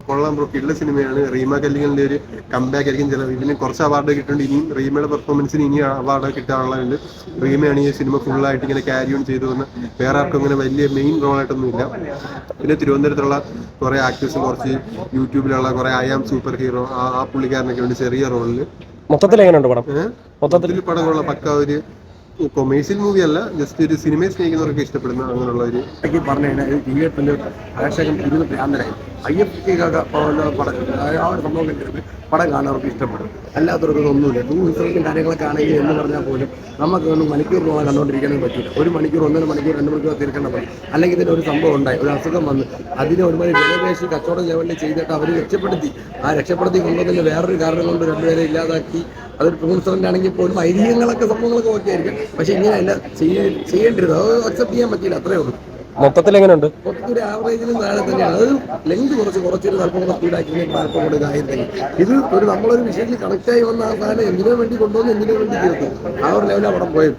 കൊള്ളാം ബ്രോ, കിള്ള സിനിമയാണ്. റീമ കല്ലിങ്ങലിന്റെ ഒരു കംബാക്ക് ആയിരിക്കും. ചില ഇതിന് കുറച്ച് അവാർഡ് കിട്ടുന്നുണ്ട്. ഇനിയും റീമയുടെ പെർഫോമൻസിന് ഇനി അവാർഡ് കിട്ടാനുള്ളതുണ്ട്. റീമയാണ് ഈ സിനിമ ഫുള്ളായിട്ട് ഇങ്ങനെ ക്യാരി ഓൺ ചെയ്തു വന്ന് വേറെ ആർക്കും അങ്ങനെ വലിയ മെയിൻ റോളായിട്ടൊന്നും ഇല്ല. പിന്നെ തിരുവനന്തപുരത്തുള്ള കുറേ ആക്ടേഴ്സും കുറച്ച് യൂട്യൂബിലുള്ള കുറേ ഐ ആം സൂപ്പർ ഹീറോ ആ പുള്ളിക്കാരനൊക്കെ ഉണ്ട് ചെറിയ റോളിൽ. മൊത്തത്തിൽ എങ്ങനെയുണ്ട് പടം? മൊത്തത്തിൽ പടങ്ങളുള്ള പക്ക ഒരു കൊമേഴ്സ്യൽ മൂവി അല്ല, ജസ്റ്റ് ഒരു സിനിമയെ സ്നേഹിക്കുന്നവർക്ക് ഇഷ്ടപ്പെടുന്ന അങ്ങനെയുള്ള ഒരു പറഞ്ഞു കഴിഞ്ഞാൽ തിയേറ്ററിൽ പ്രേക്ഷകൻ ഇരുന്ന് ഭ്രാന്തരായി. അയ്യപ്പ പടം ആ ഒരു സംഭവം കണ്ടിരുന്നത് പടം കാണാനവർക്ക് ഇഷ്ടപ്പെടും. അല്ലാത്തവർക്ക് ഒന്നുമില്ല. ഹിസ്റ്ററിക്കും കാര്യങ്ങളൊക്കെ ആണെങ്കിൽ എന്ന് പറഞ്ഞാൽ പോലും നമുക്ക് ഒന്ന് മണിക്കൂറിനോളം കണ്ടുകൊണ്ടിരിക്കാനും പറ്റില്ല. 1 മണിക്കൂർ 1.5 മണിക്കൂർ 2 മണിക്കൂർ തീർക്കേണ്ട പറ്റും. അല്ലെങ്കിൽ ഇതിന് ഒരു സംഭവം ഉണ്ടായി, ഒരു അസുഖം വന്ന് അതിനെ ഒരുമാതിരി വിലപേശി കച്ചവടം ലെവലിൽ ചെയ്തിട്ട് അവർ രക്ഷപ്പെടുത്തി. ആ രക്ഷപ്പെടുത്തി കൊണ്ടുവന്നതിന് വേറൊരു കാരണം കൊണ്ട് രണ്ടുപേരെ ഇല്ലാതാക്കി. അതൊരു ട്രൂൺസറൻ്റ് ആണെങ്കിൽ പോലും ഐതിഹ്യങ്ങളൊക്കെ സംഭവങ്ങളൊക്കെ ഓക്കെ ആയിരിക്കും. പക്ഷെ ഇങ്ങനെയല്ല ചെയ്യേണ്ടത്. അത് അക്സെപ്റ്റ് ചെയ്യാൻ പറ്റില്ല. അത്രേ ഉള്ളൂ. മൊത്തത്തിൽ എങ്ങനെയുണ്ട്? മൊത്തത്തിൽ ആവറേജിലും താഴെ തന്നെയാണ്. അത് ലെങ്ത് കുറച്ചൊരു അല്പം സ്പീഡാക്കി കുഴപ്പം കൊടുക്കായിരുന്നെങ്കിൽ ഇത് നമ്മളൊരു വിഷയത്തിൽ കണക്റ്റായി വന്ന ആ സാധനം എന്തിനു വേണ്ടി കൊണ്ടുവന്ന് എന്തിനു വേണ്ടി തീർത്തു ആ ഒരു ലെവലാണ് അവിടെ പോയത്.